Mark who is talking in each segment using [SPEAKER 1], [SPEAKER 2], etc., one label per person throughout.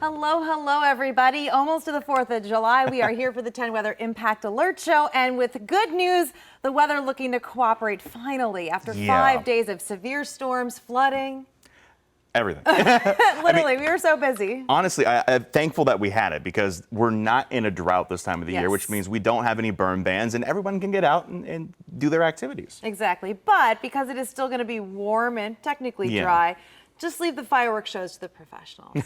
[SPEAKER 1] Hello, hello, everybody. Almost to the 4th of July. We are here for the 10 Weather Impact Alert Show. And with good news, the weather looking to cooperate finally after 5 days of severe storms, flooding.
[SPEAKER 2] Everything.
[SPEAKER 1] Literally, we were so busy.
[SPEAKER 2] Honestly, I'm thankful that we had it because we're not in a drought this time of the year, which means we don't have any burn bans and everyone can get out and do their activities.
[SPEAKER 1] Exactly. But because it is still going to be warm and technically dry, just leave the fireworks shows to the professionals.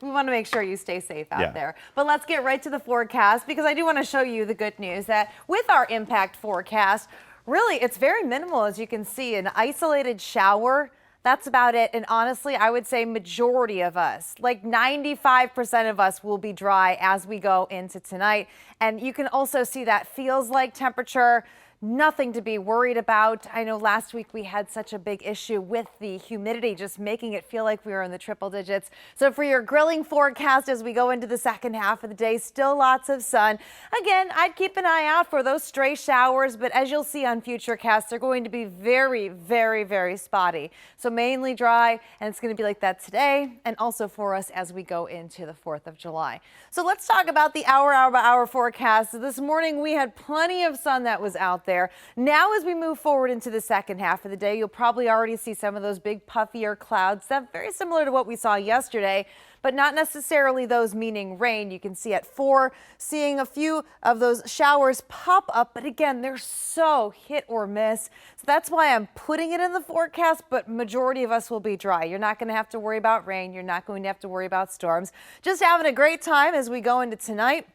[SPEAKER 1] We want to make sure you stay safe out there. But let's get right to the forecast because I do want to show you the good news that with our impact forecast, really it's very minimal, as you can see. An isolated shower, that's about it. And honestly, I would say majority of us, like 95% of us, will be dry as we go into tonight. And you can also see that feels like temperature. Nothing to be worried about. I know last week we had such a big issue with the humidity, just making it feel like we were in the triple digits. So for your grilling forecast as we go into the second half of the day, still lots of sun. Again, I'd keep an eye out for those stray showers, but as you'll see on future casts, they're going to be very, very, very spotty. So mainly dry, and it's going to be like that today and also for us as we go into the 4th of July. So let's talk about the hour-by-hour forecast. This morning we had plenty of sun that was out there. Now, as we move forward into the second half of the day, you'll probably already see some of those big puffier clouds. That's very similar to what we saw yesterday, but not necessarily those meaning rain. You can see at 4, seeing a few of those showers pop up, but again, they're so hit or miss. So that's why I'm putting it in the forecast, but majority of us will be dry. You're not going to have to worry about rain. You're not going to have to worry about storms. Just having a great time as we go into tonight.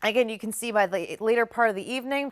[SPEAKER 1] Again, you can see by the later part of the evening,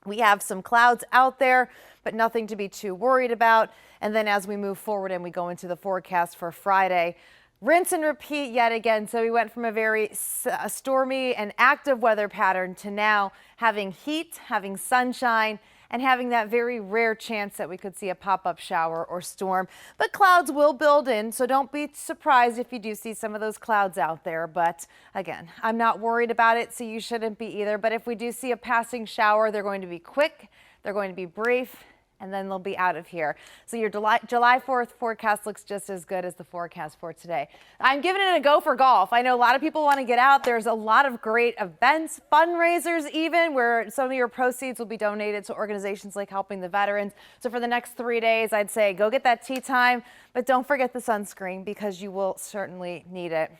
[SPEAKER 1] we have some clouds out there, but nothing to be too worried about. And then as we move forward and we go into the forecast for Friday, rinse and repeat yet again. So we went from a very stormy and active weather pattern to now having heat, having sunshine, and having that very rare chance that we could see a pop-up shower or storm. But clouds will build in, so don't be surprised if you do see some of those clouds out there. But again, I'm not worried about it, so you shouldn't be either. But if we do see a passing shower, they're going to be quick, they're going to be brief, and then they'll be out of here. So your July 4th forecast looks just as good as the forecast for today. I'm giving it a go for golf. I know a lot of people want to get out. There's a lot of great events, fundraisers even, where some of your proceeds will be donated to organizations like Helping the Veterans. So for the next 3 days, I'd say go get that tee time, but don't forget the sunscreen because you will certainly need it.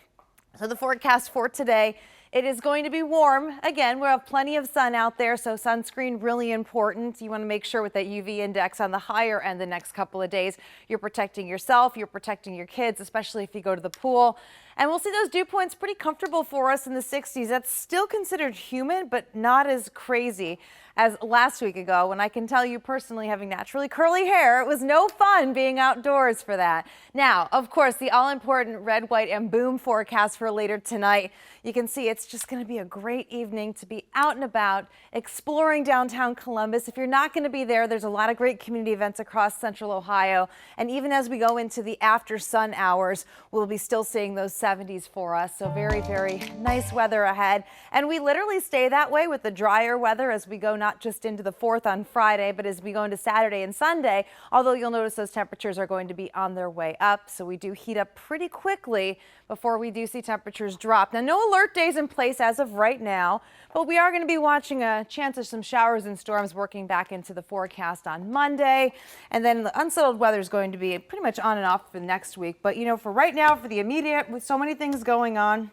[SPEAKER 1] So the forecast for today, it is going to be warm. Again, we'll have plenty of sun out there, so sunscreen really important. You want to make sure with that UV index on the higher end the next couple of days, you're protecting yourself, you're protecting your kids, especially if you go to the pool. And we'll see those dew points pretty comfortable for us in the 60s. That's still considered humid, but not as crazy as last week ago, when I can tell you personally, having naturally curly hair, it was no fun being outdoors for that. Now, of course, the all-important red, white, and boom forecast for later tonight. You can see it's just going to be a great evening to be out and about, exploring downtown Columbus. If you're not going to be there, there's a lot of great community events across Central Ohio. And even as we go into the after sun hours, we'll be still seeing those 70s for us. So very, very nice weather ahead. And we literally stay that way with the drier weather as we go not just into the 4th on Friday, but as we go into Saturday and Sunday, although you'll notice those temperatures are going to be on their way up. So we do heat up pretty quickly before we do see temperatures drop. Now, no alert days in place as of right now, but we are going to be watching a chance of some showers and storms working back into the forecast on Monday. And then the unsettled weather is going to be pretty much on and off for next week. But, you know, for right now, for the immediate, with so many things going on,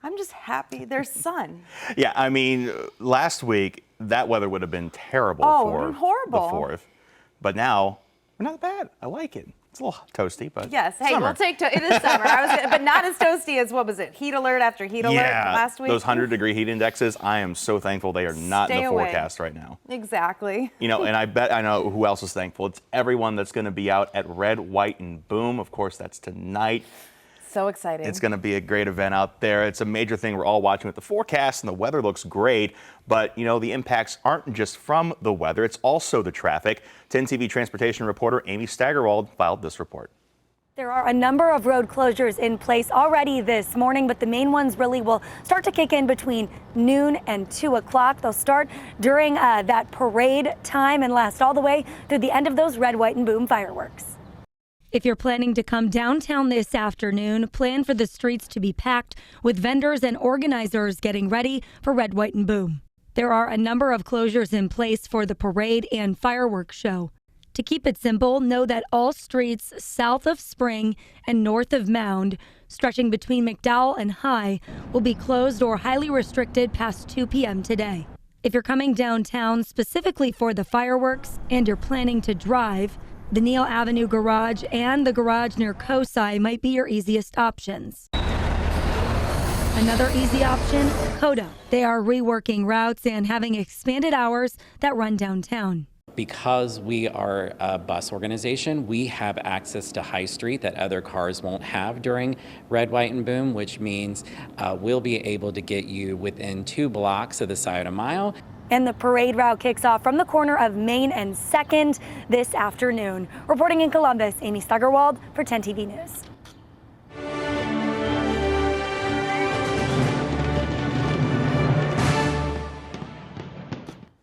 [SPEAKER 1] I'm just happy there's sun.
[SPEAKER 2] Yeah, I mean, last week, that weather would have been terrible for
[SPEAKER 1] horrible.
[SPEAKER 2] the 4th. But now, we're not bad. I like it. It's a little toasty, but
[SPEAKER 1] yes. Hey,
[SPEAKER 2] summer.
[SPEAKER 1] We'll take it is summer. But not as toasty as, what was it, heat alert after heat alert last week?
[SPEAKER 2] Those 100-degree heat indexes, I am so thankful they are not in the forecast right now.
[SPEAKER 1] Exactly.
[SPEAKER 2] You know, and I bet I know who else is thankful. It's everyone that's going to be out at Red, White, and Boom. Of course, that's tonight.
[SPEAKER 1] So exciting.
[SPEAKER 2] It's going to be a great event out there. It's a major thing we're all watching with the forecast, and the weather looks great. But, you know, the impacts aren't just from the weather. It's also the traffic. 10 TV transportation reporter Amy Staggerwald filed this report.
[SPEAKER 3] There are a number of road closures in place already this morning, but the main ones really will start to kick in between noon and 2 o'clock. They'll start during that parade time and last all the way through the end of those red, white, and boom fireworks. If you're planning to come downtown this afternoon, plan for the streets to be packed with vendors and organizers getting ready for Red, White, and Boom. There are a number of closures in place for the parade and fireworks show. To keep it simple, know that all streets south of Spring and north of Mound, stretching between McDowell and High, will be closed or highly restricted past 2 p.m. today. If you're coming downtown specifically for the fireworks and you're planning to drive, the Neal Avenue Garage and the garage near Cosi might be your easiest options. Another easy option, Coda. They are reworking routes and having expanded hours that run downtown.
[SPEAKER 4] Because we are a bus organization, we have access to High Street that other cars won't have during Red, White, and Boom, which means we'll be able to get you within 2 blocks of the Scioto Mile.
[SPEAKER 3] And the parade route kicks off from the corner of Main and 2nd this afternoon. Reporting in Columbus, Amy Steigerwald for 10 TV News.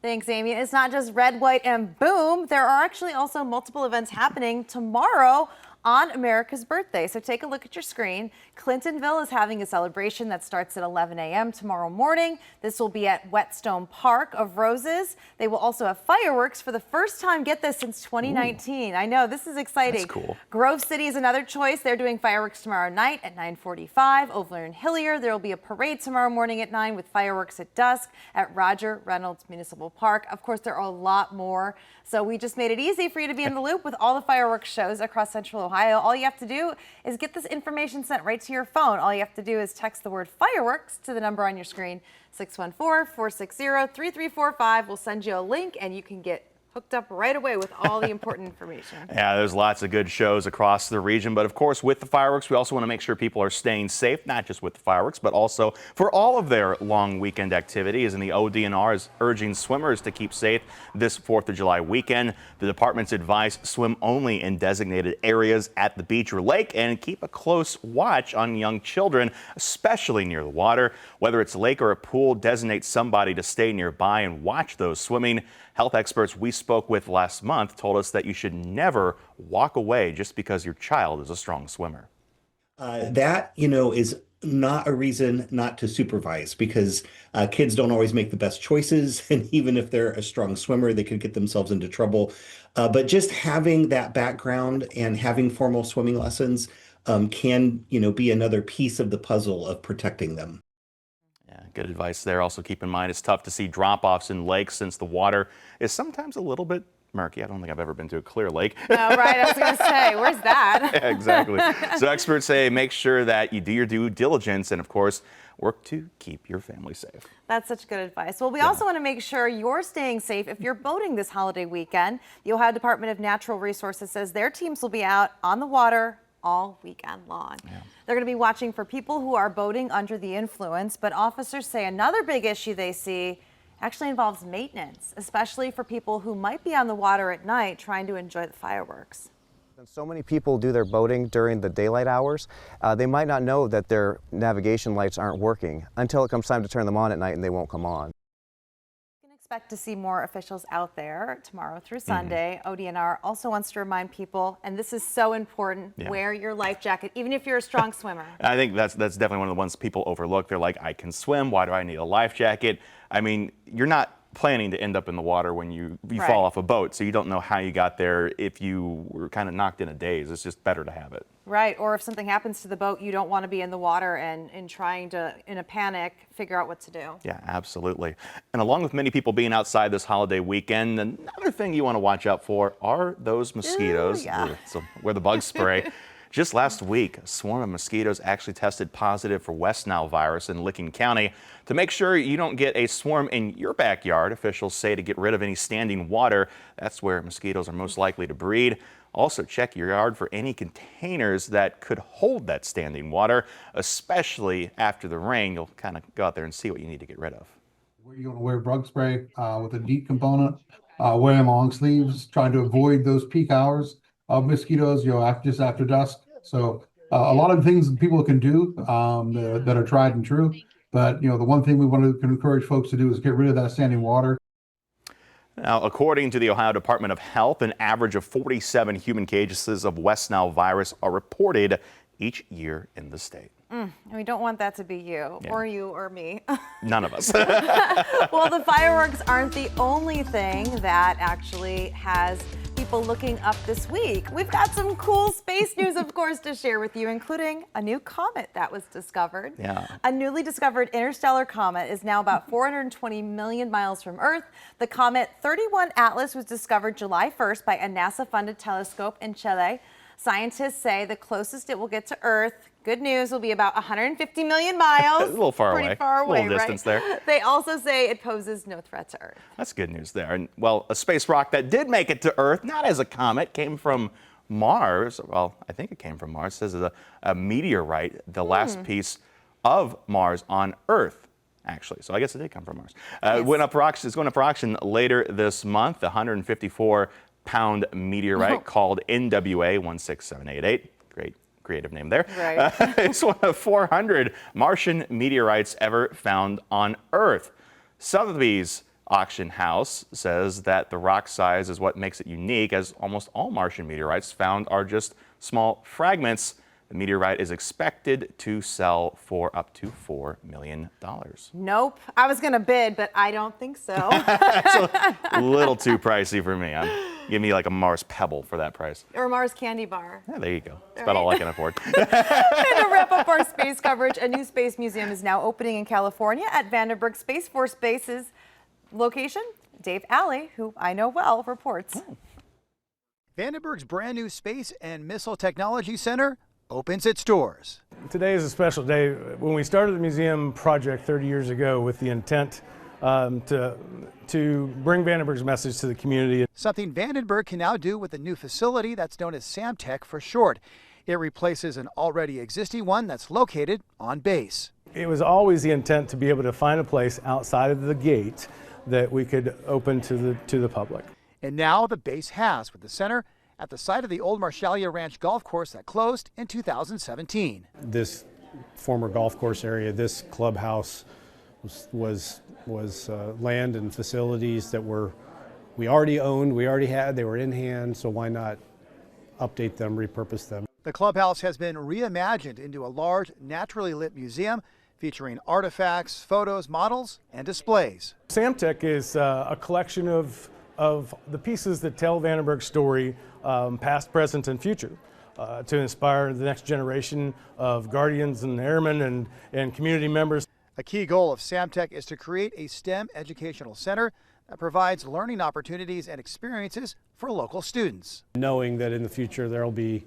[SPEAKER 1] Thanks, Amy. It's not just Red, White, and Boom. There are actually also multiple events happening tomorrow on America's birthday. So take a look at your screen. Clintonville is having a celebration that starts at 11 a.m. tomorrow morning. This will be at Whetstone Park of Roses. They will also have fireworks for the first time, get this, since 2019. Ooh. I know, this is exciting.
[SPEAKER 2] That's cool.
[SPEAKER 1] Grove City is another choice. They're doing fireworks tomorrow night at 9:45. Over in Hillier, there will be a parade tomorrow morning at 9 with fireworks at dusk at Roger Reynolds Municipal Park. Of course, there are a lot more. So we just made it easy for you to be in the loop with all the fireworks shows across Central Ohio. All you have to do is get this information sent right to your phone. All you have to do is text the word fireworks to the number on your screen, 614-460-3345. We'll send you a link and you can get hooked up right away with all the important information.
[SPEAKER 2] Yeah, there's lots of good shows across the region, but of course with the fireworks we also want to make sure people are staying safe, not just with the fireworks but also for all of their long weekend activities, and the ODNR is urging swimmers to keep safe this 4th of July weekend. The department's advice: swim only in designated areas at the beach or lake and keep a close watch on young children, especially near the water. Whether it's a lake or a pool, designate somebody to stay nearby and watch those swimming. Health experts we spoke with last month told us that you should never walk away just because your child is a strong swimmer.
[SPEAKER 5] That, is not a reason not to supervise, because kids don't always make the best choices. And even if they're a strong swimmer, they could get themselves into trouble. But just having that background and having formal swimming lessons can, be another piece of the puzzle of protecting them.
[SPEAKER 2] Yeah, good advice there. Also keep in mind it's tough to see drop-offs in lakes since the water is sometimes a little bit murky. I don't think I've ever been to a clear lake.
[SPEAKER 1] No, right. I was going to say, where's that?
[SPEAKER 2] Yeah, exactly. So experts say make sure that you do your due diligence and, of course, work to keep your family safe.
[SPEAKER 1] That's such good advice. Well, we also want to make sure you're staying safe if you're boating this holiday weekend. The Ohio Department of Natural Resources says their teams will be out on the water all weekend long. Yeah. They're going to be watching for people who are boating under the influence, but officers say another big issue they see actually involves maintenance, especially for people who might be on the water at night trying to enjoy the fireworks.
[SPEAKER 6] And so many people do their boating during the daylight hours. They might not know that their navigation lights aren't working until it comes time to turn them on at night, and they won't come on.
[SPEAKER 1] Expect to see more officials out there tomorrow through Sunday. ODNR also wants to remind people, and this is so important, wear your life jacket, even if you're a strong swimmer.
[SPEAKER 2] I think that's definitely one of the ones people overlook. They're like, I can swim, why do I need a life jacket? I mean, you're not planning to end up in the water when you fall off a boat, so you don't know how you got there. If you were kind of knocked in a daze, it's just better to have it.
[SPEAKER 1] Right, or if something happens to the boat, you don't want to be in the water and trying to, in a panic, figure out what to do.
[SPEAKER 2] Yeah, absolutely. And along with many people being outside this holiday weekend, another thing you want to watch out for are those mosquitoes.
[SPEAKER 1] Ooh,
[SPEAKER 2] so where the bugs spray. Just last week, a swarm of mosquitoes actually tested positive for West Nile virus in Licking County. To make sure you don't get a swarm in your backyard, officials say to get rid of any standing water. That's where mosquitoes are most likely to breed. Also, check your yard for any containers that could hold that standing water, especially after the rain. You'll kind of go out there and see what you need to get rid of.
[SPEAKER 7] You want to wear bug spray with a DEET component, wearing long sleeves, trying to avoid those peak hours of mosquitoes, just after dusk. So a lot of things people can do that are tried and true. But, the one thing we want to encourage folks to do is get rid of that standing water.
[SPEAKER 2] Now, according to the Ohio Department of Health, an average of 47 human cases of West Nile virus are reported each year in the state.
[SPEAKER 1] And we don't want that to be you or me.
[SPEAKER 2] None of us.
[SPEAKER 1] Well, the fireworks aren't the only thing that actually has people looking up this week. We've got some cool space news, of course, to share with you, including a new comet that was discovered.
[SPEAKER 2] Yeah.
[SPEAKER 1] A newly discovered interstellar comet is now about 420 million miles from Earth. The comet 31 Atlas was discovered July 1st by a NASA-funded telescope in Chile. Scientists say the closest it will get to Earth, good news, will be about 150 million miles.
[SPEAKER 2] A little far away.
[SPEAKER 1] Pretty far away,
[SPEAKER 2] a little distance
[SPEAKER 1] right?
[SPEAKER 2] there.
[SPEAKER 1] They also say it poses no threat to Earth.
[SPEAKER 2] That's good news there. And, well, a space rock that did make it to Earth, not as a comet, came from Mars. Well, I think it came from Mars. It says it's a meteorite, the last piece of Mars on Earth, actually. So I guess it did come from Mars.
[SPEAKER 1] Yes.
[SPEAKER 2] It's going up for auction later this month. The 154-pound meteorite called NWA 16788. Great creative name there.
[SPEAKER 1] Right.
[SPEAKER 2] It's one of 400 Martian meteorites ever found on Earth. Sotheby's auction house says that the rock size is what makes it unique, as almost all Martian meteorites found are just small fragments. The meteorite is expected to sell for up to $4 million.
[SPEAKER 1] Nope. I was going to bid, but I don't think so.
[SPEAKER 2] It's a little too pricey for me. Give me like a Mars Pebble for that price.
[SPEAKER 1] Or Mars candy bar.
[SPEAKER 2] Yeah, there you go. That's about all I can afford.
[SPEAKER 1] And to wrap up our space coverage, a new space museum is now opening in California at Vandenberg Space Force Base's location. Dave Alley, who I know well, reports.
[SPEAKER 8] Vandenberg's brand new Space and Missile Technology Center opens its doors.
[SPEAKER 9] Today is a special day. When we started the museum project 30 years ago with the intent to bring Vandenberg's message to the community.
[SPEAKER 8] Something Vandenberg can now do with a new facility that's known as SAMTech for short. It replaces an already existing one that's located on base.
[SPEAKER 9] It was always the intent to be able to find a place outside of the gate that we could open to the public.
[SPEAKER 8] And now the base has, with the center at the site of the old Marshalia Ranch golf course that closed in 2017.
[SPEAKER 10] This former golf course area, this clubhouse was land and facilities that we already owned, we already had, they were in hand, so why not update them, repurpose them.
[SPEAKER 8] The clubhouse has been reimagined into a large, naturally lit museum featuring artifacts, photos, models, and displays.
[SPEAKER 9] SAMTech is a collection of the pieces that tell Vandenberg's story, past, present, and future, to inspire the next generation of guardians and airmen and community members.
[SPEAKER 8] A key goal of SAMTech is to create a STEM educational center that provides learning opportunities and experiences for local students.
[SPEAKER 10] Knowing that in the future there will be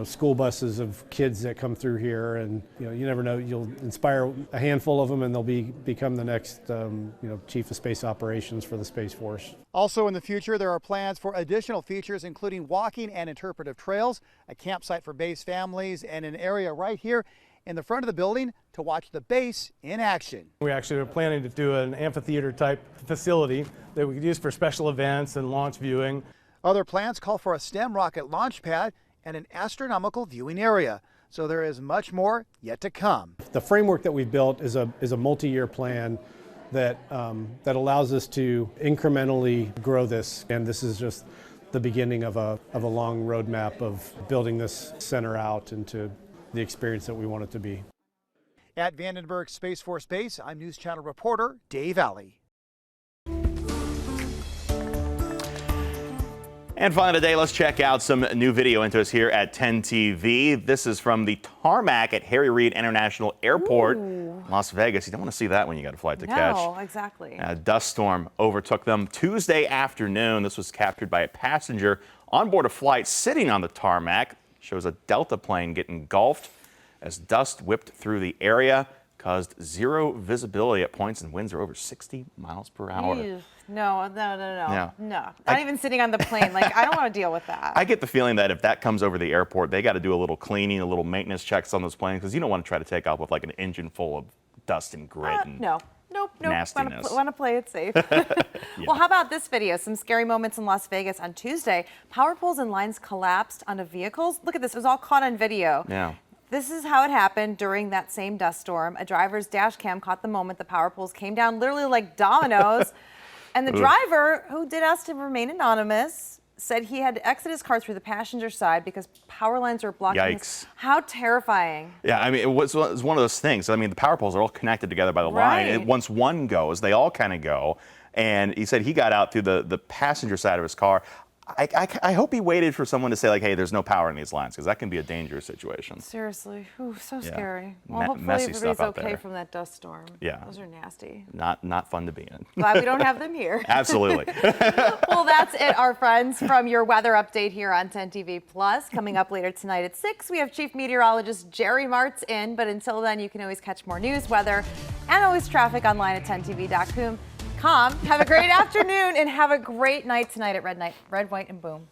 [SPEAKER 10] school buses of kids that come through here, and you never know, you'll inspire a handful of them and they'll become the next chief of space operations for the Space Force.
[SPEAKER 8] Also in the future, there are plans for additional features, including walking and interpretive trails, a campsite for base families, and an area right here in the front of the building to watch the base in action.
[SPEAKER 9] We actually are planning to do an amphitheater type facility that we could use for special events and launch viewing.
[SPEAKER 8] Other plans call for a STEM rocket launch pad and an astronomical viewing area. So there is much more yet to come.
[SPEAKER 10] The framework that we've built is a multi-year plan that allows us to incrementally grow this, and this is just the beginning of a long roadmap of building this center out into the experience that we want it to be.
[SPEAKER 8] At Vandenberg Space Force Base, I'm News Channel reporter Dave Alley.
[SPEAKER 2] And finally today, let's check out some new video into us here at 10 TV. This is from the tarmac at Harry Reid International Airport, Las Vegas. You don't want to see that when you got a flight to catch.
[SPEAKER 1] No, exactly.
[SPEAKER 2] A dust storm overtook them Tuesday afternoon. This was captured by a passenger on board a flight sitting on the tarmac. Shows a Delta plane getting engulfed as dust whipped through the area, caused zero visibility at points, and winds are over 60 miles per hour.
[SPEAKER 1] Ew. No.
[SPEAKER 2] Yeah.
[SPEAKER 1] No. Not even sitting on the plane. Like, I don't want to deal with that.
[SPEAKER 2] I get the feeling that if that comes over the airport, they got to do a little cleaning, a little maintenance checks on those planes, because you don't want to try to take off with like an engine full of dust and grit.
[SPEAKER 1] Nope.
[SPEAKER 2] Nastiness.
[SPEAKER 1] Want to play it safe. Well, how about this video? Some scary moments in Las Vegas on Tuesday. Power poles and lines collapsed onto vehicles. Look at this. It was all caught on video.
[SPEAKER 2] Yeah.
[SPEAKER 1] This is how it happened during that same dust storm. A driver's dash cam caught the moment the power poles came down literally like dominoes. And the driver, who did ask to remain anonymous, said he had to exit his car through the passenger side because power lines were blocking.
[SPEAKER 2] Yikes.
[SPEAKER 1] How terrifying.
[SPEAKER 2] Yeah, I mean, it was one of those things. I mean, the power poles are all connected together by the line. And once one goes, they all kind of go. And he said he got out through the passenger side of his car. I hope he waited for someone to say, like, hey, there's no power in these lines, because that can be a dangerous situation.
[SPEAKER 1] Seriously. Ooh, so scary. Well, hopefully
[SPEAKER 2] messy stuff
[SPEAKER 1] everybody's
[SPEAKER 2] out
[SPEAKER 1] okay
[SPEAKER 2] there.
[SPEAKER 1] from that dust storm.
[SPEAKER 2] Yeah.
[SPEAKER 1] Those are nasty.
[SPEAKER 2] Not fun to be in.
[SPEAKER 1] Glad we don't have them here.
[SPEAKER 2] Absolutely.
[SPEAKER 1] Well, that's it, our friends, from your weather update here on 10 TV Plus. Coming up later tonight at 6, we have Chief Meteorologist Jerry Martz in. But until then, you can always catch more news, weather, and always traffic online at 10tv.com. Have a great afternoon and have a great night tonight at Red, White, and Boom.